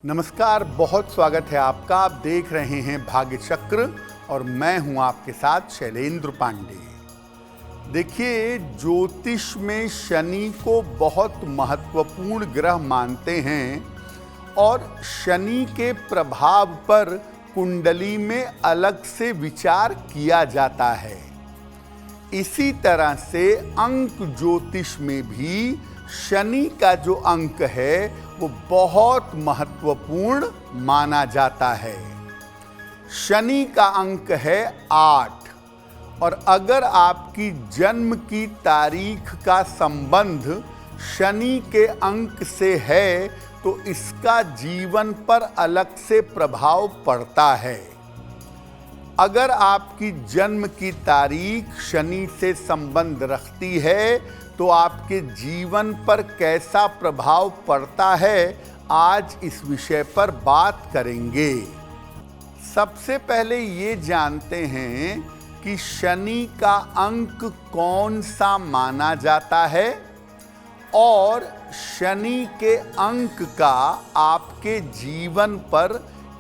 नमस्कार, बहुत स्वागत है आपका। आप देख रहे हैं भाग्य चक्र और मैं हूं आपके साथ शैलेंद्र पांडे। देखिए, ज्योतिष में शनि को बहुत महत्वपूर्ण ग्रह मानते हैं और शनि के प्रभाव पर कुंडली में अलग से विचार किया जाता है। इसी तरह से अंक ज्योतिष में भी शनि का जो अंक है वो बहुत महत्वपूर्ण माना जाता है। शनि का अंक है 8 और अगर आपकी जन्म की तारीख का संबंध शनि के अंक से है तो इसका जीवन पर अलग से प्रभाव पड़ता है। अगर आपकी जन्म की तारीख शनि से संबंध रखती है तो आपके जीवन पर कैसा प्रभाव पड़ता है, आज इस विषय पर बात करेंगे। सबसे पहले ये जानते हैं कि शनि का अंक कौन सा माना जाता है और शनि के अंक का आपके जीवन पर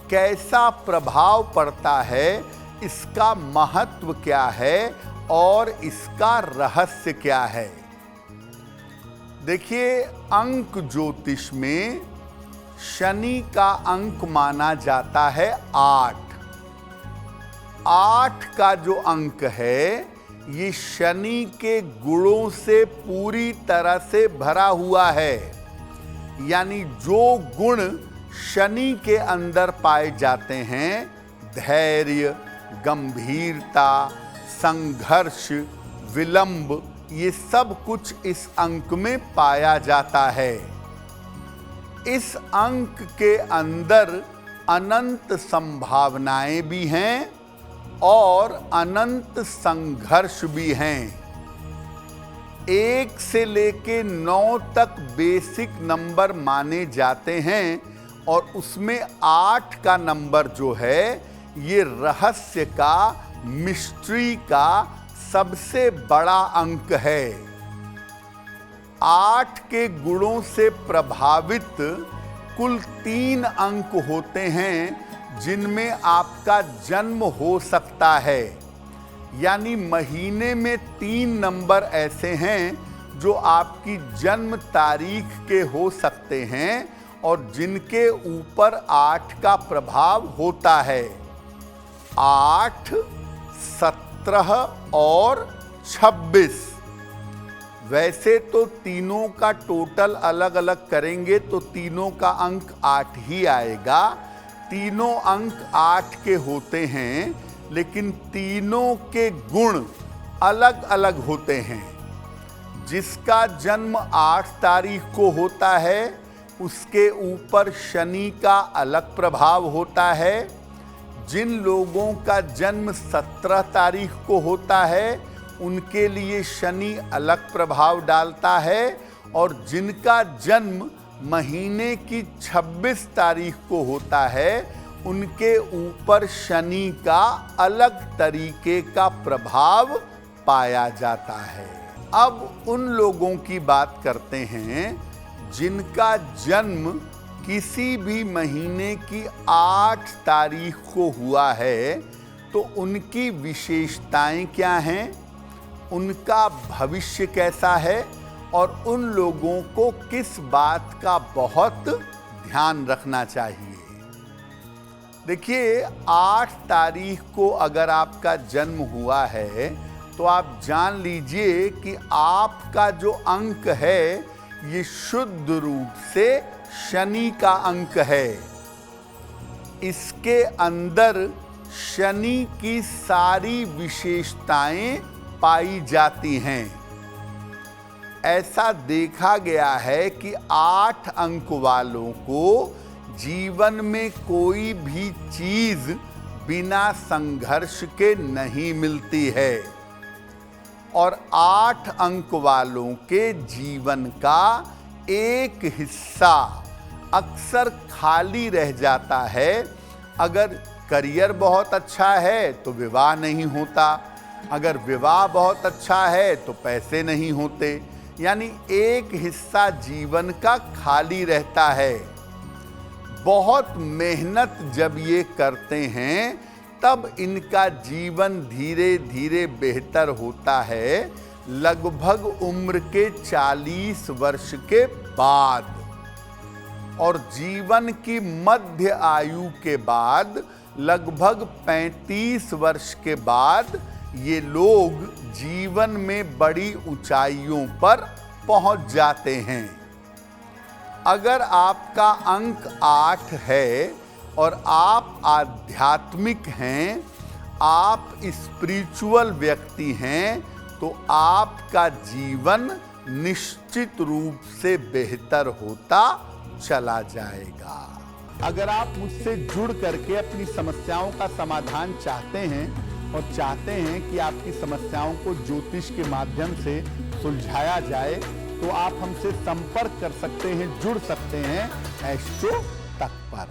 कैसा प्रभाव पड़ता है, इसका महत्व क्या है और इसका रहस्य क्या है। देखिए, अंक ज्योतिष में शनि का अंक माना जाता है 8। 8 का जो अंक है ये शनि के गुणों से पूरी तरह से भरा हुआ है। यानी जो गुण शनि के अंदर पाए जाते हैं, धैर्य, गंभीरता, संघर्ष, विलंब, ये सब कुछ इस अंक में पाया जाता है। इस अंक के अंदर अनंत संभावनाएं भी हैं और अनंत संघर्ष भी हैं। 1 से लेके 9 तक बेसिक नंबर माने जाते हैं और उसमें 8 का नंबर जो है ये रहस्य का, मिस्ट्री का सबसे बड़ा अंक है। 8 के गुणों से प्रभावित कुल 3 अंक होते हैं जिनमें आपका जन्म हो सकता है। यानी महीने में 3 नंबर ऐसे हैं जो आपकी जन्म तारीख के हो सकते हैं और जिनके ऊपर 8 का प्रभाव होता है। 8, 17 और 26। वैसे तो तीनों का टोटल अलग अलग करेंगे तो तीनों का अंक 8 ही आएगा। तीनों अंक 8 के होते हैं, लेकिन तीनों के गुण अलग अलग होते हैं। जिसका जन्म 8 तारीख को होता है उसके ऊपर शनि का अलग प्रभाव होता है। जिन लोगों का जन्म 17 तारीख को होता है उनके लिए शनि अलग प्रभाव डालता है और जिनका जन्म महीने की 26 तारीख को होता है उनके ऊपर शनि का अलग तरीके का प्रभाव पाया जाता है। अब उन लोगों की बात करते हैं जिनका जन्म किसी भी महीने की 8 तारीख को हुआ है तो उनकी विशेषताएं क्या हैं, उनका भविष्य कैसा है और उन लोगों को किस बात का बहुत ध्यान रखना चाहिए। देखिए, 8 तारीख को अगर आपका जन्म हुआ है तो आप जान लीजिए कि आपका जो अंक है ये शुद्ध रूप से शनि का अंक है। इसके अंदर शनि की सारी विशेषताएं पाई जाती हैं। ऐसा देखा गया है कि 8 अंक वालों को जीवन में कोई भी चीज बिना संघर्ष के नहीं मिलती है और 8 अंक वालों के जीवन का एक हिस्सा अक्सर खाली रह जाता है। अगर करियर बहुत अच्छा है तो विवाह नहीं होता, अगर विवाह बहुत अच्छा है तो पैसे नहीं होते। यानी एक हिस्सा जीवन का खाली रहता है। बहुत मेहनत जब ये करते हैं तब इनका जीवन धीरे धीरे बेहतर होता है, लगभग उम्र के 40 वर्ष के बाद। और जीवन की मध्य आयु के बाद लगभग 35 वर्ष के बाद ये लोग जीवन में बड़ी ऊंचाइयों पर पहुंच जाते हैं। अगर आपका अंक 8 है और आप आध्यात्मिक हैं, आप स्पिरिचुअल व्यक्ति हैं, तो आपका जीवन निश्चित रूप से बेहतर होता चला जाएगा। अगर आप मुझसे जुड़ करके अपनी समस्याओं का समाधान चाहते हैं और चाहते हैं कि आपकी समस्याओं को ज्योतिष के माध्यम से सुलझाया जाए, तो आप हमसे संपर्क कर सकते हैं, जुड़ सकते हैं एस्ट्रो तक पर।